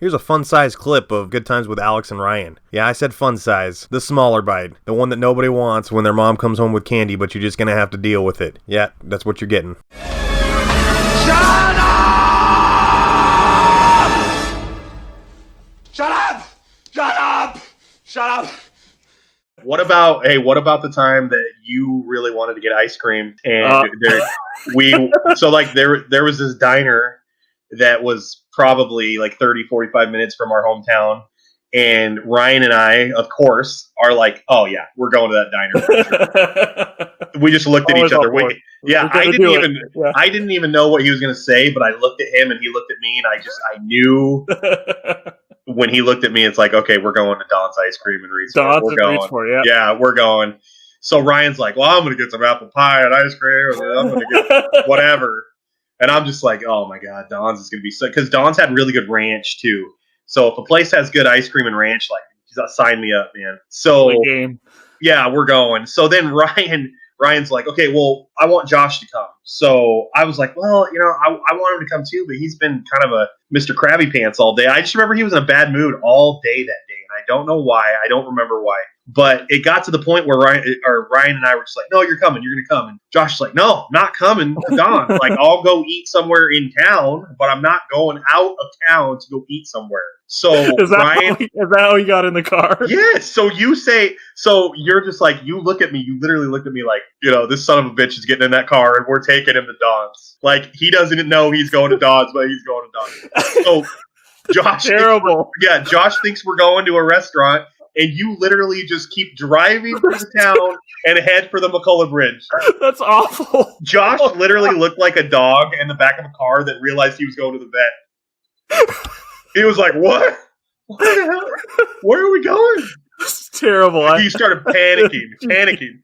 Here's a fun-size clip of Good Times with Alex and Ryan. Yeah, I said fun size. The smaller bite. The one that nobody wants when their mom comes home with candy, but you're just gonna have to deal with it. Yeah, that's what you're getting. Shut up! Shut up! Shut up! Shut up! What about the time that you really wanted to get ice cream and there was this diner that was probably like 30, 45 minutes from our hometown, and Ryan and I, of course, are like, oh yeah, we're going to that diner. We just looked at each other. I didn't even know what he was going to say, but I looked at him and he looked at me, and I knew when he looked at me, it's like, okay, we're going to Don's Ice Cream and Reed's. We're going. Yeah, we're going. So Ryan's like, well, I'm going to get some apple pie and ice cream, and I'm going to get whatever. And I'm just like, oh my God, Don's is going to be so, because Don's had really good ranch too. So if a place has good ice cream and ranch, like, sign me up, man. So yeah, we're going. So then Ryan's like, okay, well, I want Josh to come. So I was like, well, I want him to come too, but he's been kind of a Mr. Krabby Pants all day. I just remember he was in a bad mood all day that day, and I don't know why. I don't remember why. But it got to the point where Ryan and I were just like, no, you're coming. You're going to come. And Josh's like, no, I'm not coming to Don. Like, I'll go eat somewhere in town, but I'm not going out of town to go eat somewhere. So is that how he got in the car? Yes. So you're just like, you look at me, you literally looked at me like, this son of a bitch is getting in that car and we're taking him to Don's. Like, he doesn't know he's going to Don's, but he's going to Don's. So Josh, terrible. Josh thinks we're going to a restaurant, and you literally just keep driving through the town and head for the McCullough Bridge. That's awful. Josh literally looked like a dog in the back of a car that realized he was going to the vet. He was like, what? What the hell? Where are we going? It's terrible. He started panicking.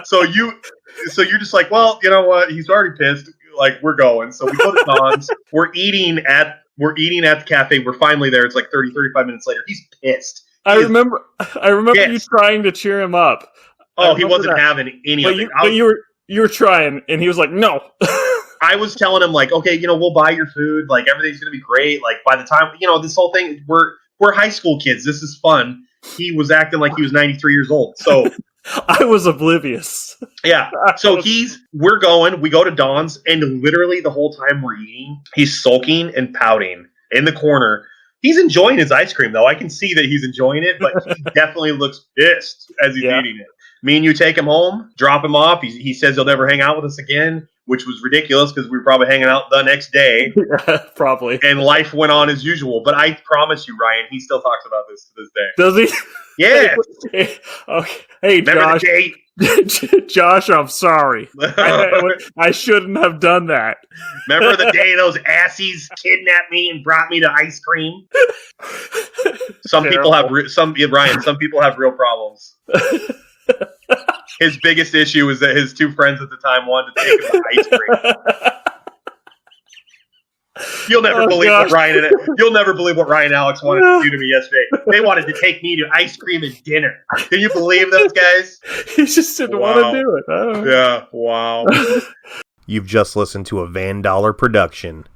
So you're just like, well, you know what? He's already pissed. Like, we're going. So we go to Don's. We're eating at the cafe. We're finally there. It's like 30, 35 minutes later. He's pissed. I remember you trying to cheer him up. Oh, he wasn't having any of it. But you were trying, and he was like, no. I was telling him, like, okay, we'll buy your food. Like, everything's going to be great. Like, by the time, this whole thing, we're high school kids. This is fun. He was acting like he was 93 years old. So I was oblivious. Yeah. So we're going, we go to Don's, and literally the whole time we're eating, he's sulking and pouting in the corner. He's enjoying his ice cream, though. I can see that he's enjoying it, but he definitely looks pissed as he's eating it. Me and you take him home, drop him off. He says he'll never hang out with us again, which was ridiculous because we were probably hanging out the next day. Probably. And life went on as usual. But I promise you, Ryan, he still talks about this to this day. Does he? Yeah. Okay. Hey, remember Josh. the date? Josh, I'm sorry. I shouldn't have done that. Remember the day those assies kidnapped me and brought me to ice cream? Some people have some people have real problems. His biggest issue is that his two friends at the time wanted to take him to ice cream. You'll never believe what Ryan and Alex wanted to do to me yesterday. They wanted to take me to ice cream and dinner. Can you believe those guys? He just didn't want to do it. Yeah, wow. You've just listened to a Van Dollar production.